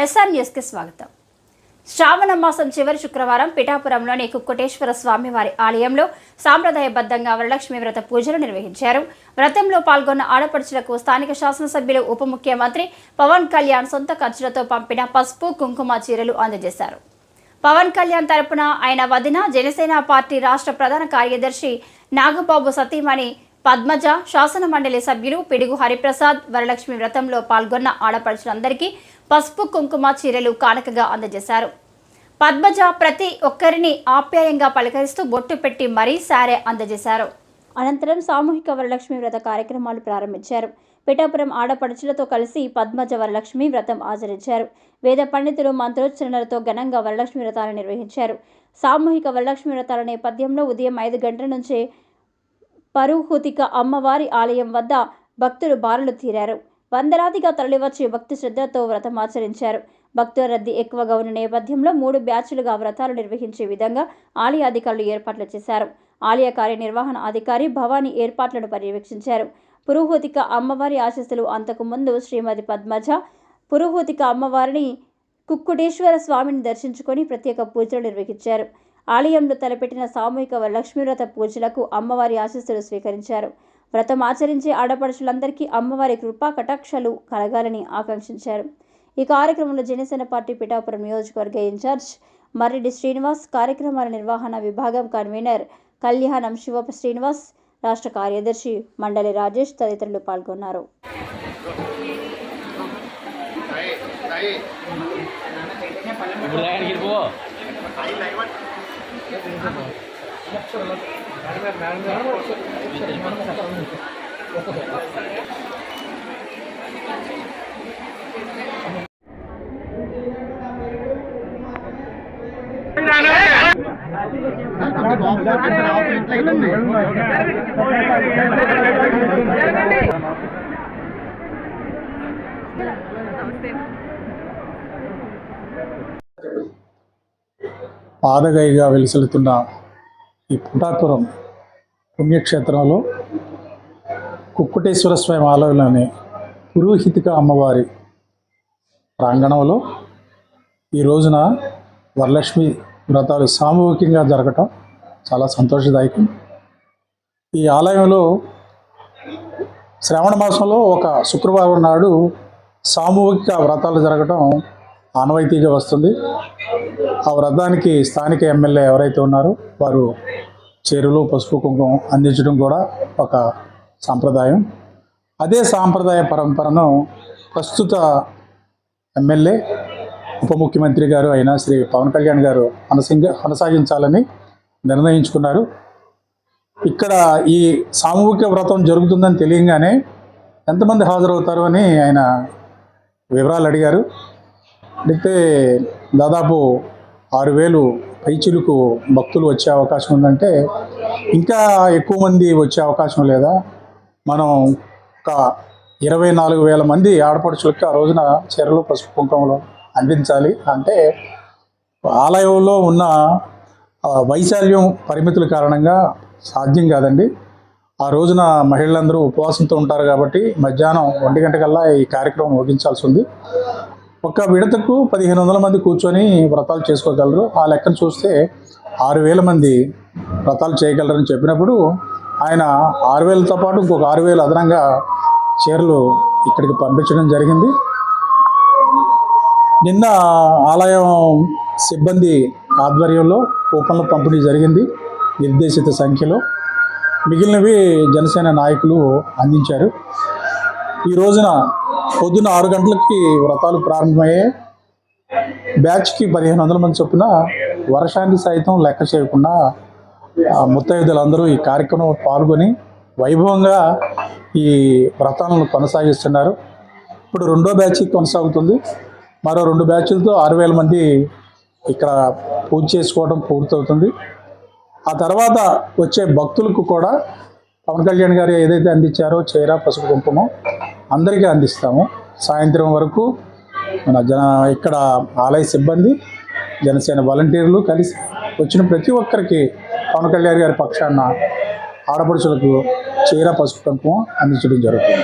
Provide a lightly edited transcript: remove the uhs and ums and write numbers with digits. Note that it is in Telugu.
ఎస్ఆర్ న్యూస్కి స్వాగతం. శ్రావణ మాసం చివరి శుక్రవారం పిఠాపురంలోని కుక్కుటేశ్వర స్వామివారి ఆలయంలో సాంప్రదాయబద్ధంగా వరలక్ష్మి వ్రత పూజలు నిర్వహించారు. వ్రతంలో పాల్గొన్న ఆడపడుచులకు స్థానిక శాసనసభ్యులు ఉప ముఖ్యమంత్రి పవన్ కళ్యాణ్ సొంత ఖర్చులతో పంపిన పసుపు కుంకుమ చీరలు అందజేశారు. పవన్ కళ్యాణ్ తరపున ఆయన వదిన జనసేన పార్టీ రాష్ట్ర ప్రధాన కార్యదర్శి నాగబాబు సతీమణి పద్మజ, శాసన మండలి సభ్యులు పిడుగు హరిప్రసాద్ వరలక్ష్మి వ్రతంలో పాల్గొన్న ఆడపడుచులందరికీ పసుపు కుంకుమ చీరలు కానుకగా అందజేశారు. పద్మజ ప్రతి ఒక్కరిని ఆప్యాయంగా పలకరిస్తూ బొట్టు పెట్టి మరీ సారే అందజేశారు. అనంతరం సామూహిక వరలక్ష్మి వ్రత కార్యక్రమాలు ప్రారంభించారు. పిఠాపురం ఆడపడుచులతో కలిసి పద్మజ వరలక్ష్మి వ్రతం ఆచరించారు. వేద పండితులు మంత్రోచ్చరణలతో ఘనంగా వరలక్ష్మి వ్రతాలను నిర్వహించారు. సామూహిక వరలక్ష్మి వ్రతాల నేపథ్యంలో ఉదయం 5 గంటల నుంచే పరుహూతిక అమ్మవారి ఆలయం వద్ద భక్తులు బారులు తీరారు. వందలాదిగా తరలివచ్చి భక్తి శ్రద్ధతో వ్రతం ఆచరించారు. భక్తుల రద్దీ ఎక్కువగా ఉన్న నేపథ్యంలో 3 బ్యాచ్లుగా వ్రతాలు నిర్వహించే విధంగా ఆలయ అధికారులు ఏర్పాట్లు చేశారు. ఆలయ కార్యనిర్వహణ అధికారి భవానీ ఏర్పాట్లను పర్యవేక్షించారు. పురుహూతిక అమ్మవారి ఆశీస్సులు అంతకుముందు శ్రీమతి పద్మజ పురుహూతిక అమ్మవారిని కుక్కుటేశ్వర స్వామిని దర్శించుకొని ప్రత్యేక పూజలు నిర్వహించారు. ఆలయంలో తలపెట్టిన సామూహిక వరలక్ష్మి వ్రత పూజలకు అమ్మవారి ఆశీస్సులు స్వీకరించారు. వ్రతం ఆచరించే ఆడపడుచులందరికీ అమ్మవారి కృపా కటాక్షాలు కలగాలని ఆకాంక్షించారు. ఈ కార్యక్రమంలో జనసేన పార్టీ పిఠాపురం నియోజకవర్గ ఇన్ఛార్జ్ మర్రెడ్డి శ్రీనివాస్, కార్యక్రమాల నిర్వహణ విభాగం కన్వీనర్ కళ్యాణం శివ శ్రీనివాస్, రాష్ట్ర కార్యదర్శి మండలి రాజేష్ తదితరులు పాల్గొన్నారు. పాదగైగా వెలుసలుతున్న ఈ పిఠాపురం పుణ్యక్షేత్రంలో కుక్కుటేశ్వర స్వామి ఆలయంలోని పురోహితిక అమ్మవారి ప్రాంగణంలో ఈ రోజున వరలక్ష్మి వ్రతాలు సామూహికంగా జరగటం చాలా సంతోషదాయకం. ఈ ఆలయంలో శ్రావణ మాసంలో ఒక శుక్రవారం నాడు సామూహిక వ్రతాలు జరగటం ఆనవాయితీగా వస్తుంది. ఆ వ్రతానికి స్థానిక ఎమ్మెల్యే ఎవరైతే ఉన్నారో వారు చీరలు పసుపు కుంకుమ అందించడం కూడా ఒక సాంప్రదాయం. అదే సాంప్రదాయ పరంపరను ప్రస్తుత ఎమ్మెల్యే ఉప ముఖ్యమంత్రి గారు అయిన శ్రీ పవన్ కళ్యాణ్ గారు కొనసాగించాలని నిర్ణయించుకున్నారు. ఇక్కడ ఈ సామూహిక వ్రతం జరుగుతుందని తెలియగానే ఎంతమంది హాజరవుతారు అని ఆయన వివరాలు అడిగారు. అడిగితే దాదాపు 6,000 పైచిలుకు భక్తులు వచ్చే అవకాశం ఉందంటే ఇంకా ఎక్కువ మంది వచ్చే అవకాశం లేదా, మనం ఒక 24,000 మంది ఆడపడుచులకి ఆ రోజున చీరలు పసుపు కుంకుమలు అందించాలి అంటే ఆలయంలో ఉన్న వైశాల్యం పరిమితుల కారణంగా సాధ్యం కాదండి. ఆ రోజున మహిళలందరూ ఉపవాసంతో ఉంటారు కాబట్టి మధ్యాహ్నం 1 గంటకల్లా ఈ కార్యక్రమం ముగించాల్సి ఉంది. ఒక విడతకు 1,500 మంది కూర్చొని వ్రతాలు చేసుకోగలరు. ఆ లెక్కను చూస్తే 6,000 మంది వ్రతాలు చేయగలరని చెప్పినప్పుడు ఆయన 6,000తో పాటు ఇంకొక 6,000 అదనంగా చీరలు ఇక్కడికి పంపించడం జరిగింది. నిన్న ఆలయం సిబ్బంది ఆధ్వర్యంలో కూపన్ల పంపిణీ జరిగింది నిర్దేశిత సంఖ్యలో. మిగిలినవి జనసేన నాయకులు అందించారు. ఈ రోజున పొద్దున్న 6 గంటలకి వ్రతాలు ప్రారంభమయ్యాయి. బ్యాచ్కి 1,500 మంది చొప్పున వర్షాన్ని సైతం లెక్క చేయకుండా ముత్తైదులందరూ ఈ కార్యక్రమం పాల్గొని వైభవంగా ఈ వ్రతాలను కొనసాగిస్తున్నారు. ఇప్పుడు 2వ బ్యాచ్ కొనసాగుతుంది. మరో 2 బ్యాచ్లతో 6,000 మంది ఇక్కడ పూజ చేసుకోవడం పూర్తవుతుంది. ఆ తర్వాత వచ్చే భక్తులకు కూడా పవన్ కళ్యాణ్ గారు ఏదైతే అందించారో చీర పసుపు కుంకుమ అందరికీ అందిస్తాము. సాయంత్రం వరకు మన ఇక్కడ ఆలయ సిబ్బంది జనసేన వాలంటీర్లు కలిసి వచ్చిన ప్రతి ఒక్కరికి పవన్ కళ్యాణ్ గారి పక్షాన ఆడపడుచులకు చీర పసుపు కుంకుమ అందించడం జరుగుతుంది.